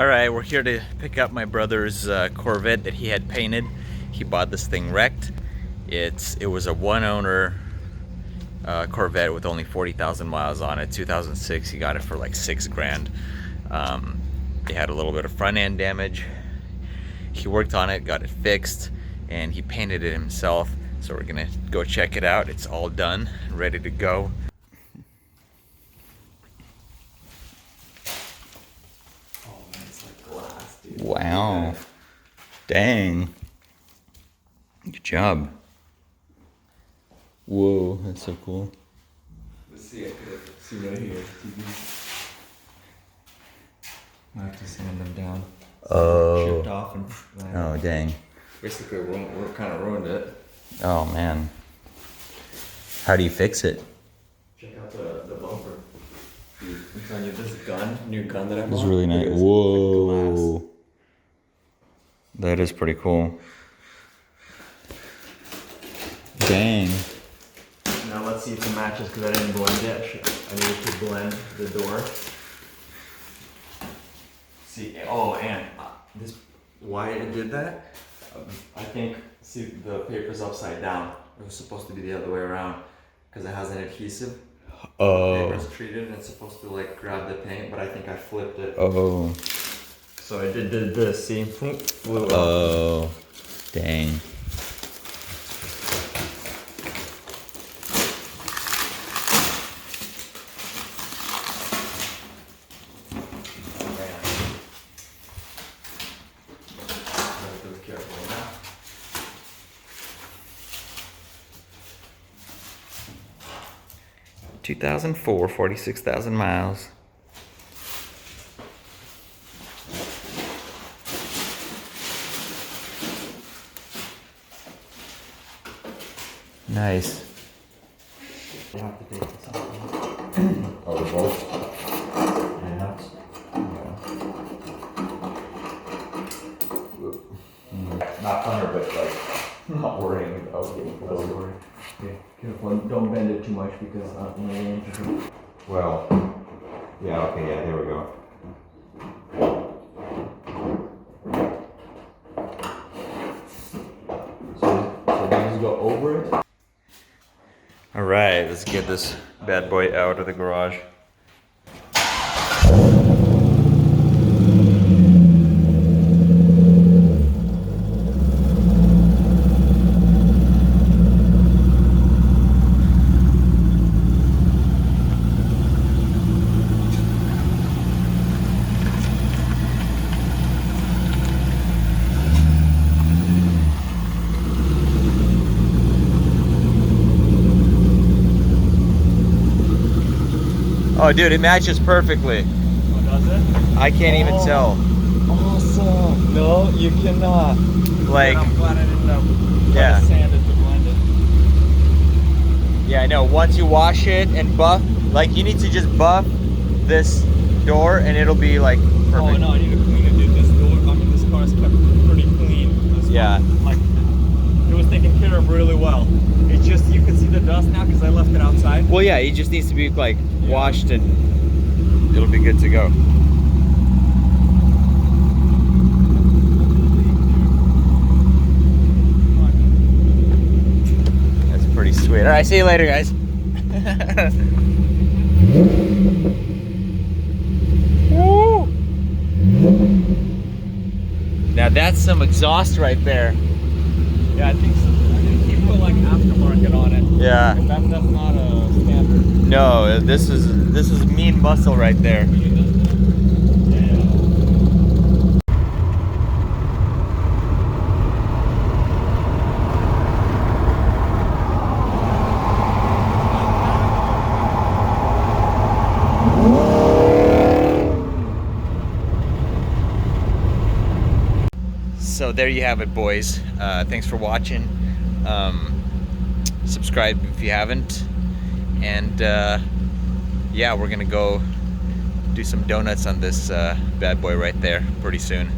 Alright, we're here to pick up my brother's Corvette that he had painted. He bought this thing wrecked. It was a one-owner Corvette with only 40,000 miles on it. 2006, he got it for like $6 grand. It had a little bit of front end damage. He worked on it, got it fixed, and he painted it himself. So we're gonna go check it out. It's all done, ready to go. Wow. Dang. Good job. Whoa, that's so cool. Let's see, I could see right here. TV. I have to sand them down. Oh. Chipped off and Oh, dang. basically we're kind of ruined it. Oh, man. How do you fix it? Check out the bumper. Dude, I'm telling you, this new gun that I bought. It's really nice. Whoa. That is pretty cool. Dang. Now let's see if it matches because I didn't blend it. I needed to blend the door. See, oh, and this, why it did that? I think, see, the paper's upside down. It was supposed to be the other way around because it has an adhesive. Oh. The paper's treated and it's supposed to like grab the paint, but I think I flipped it. Oh. So I did this, see, flew up. Oh. Dang. Be careful now. — 2004, 46,000 miles. Nice. You have to take this out. Oh, the bolts? And nuts? Yeah. Not funner, but like, not worrying about getting close. Yeah, careful, don't bend it too much because Well, yeah, okay, yeah, there we go. So we just go over it. All right, let's get this bad boy out of the garage. Oh, dude, it matches perfectly. Oh, does it? I can't even tell. Awesome. No, you cannot. Like, I'm glad I didn't yeah. sand it to blend it. Yeah, I know. Once you wash it and buff, like you need to just buff this door and it'll be like perfect. Oh no, I need to clean it, dude. This door, I mean, this car's kept pretty clean. This Yeah. one, like, it was taken care of really well. It's just, you can see the dust now because I left it outside. Well, yeah, it just needs to be like washed and it'll be good to go. That's pretty sweet. All right, see you later, guys. Woo! Now that's some exhaust right there. Yeah, I think so. I think he put like aftermarket on it. Yeah. That's not a standard. No, this is mean muscle right there. So there you have it, boys. Thanks for watching. Subscribe if you haven't. And yeah, we're gonna go do some donuts on this bad boy right there pretty soon.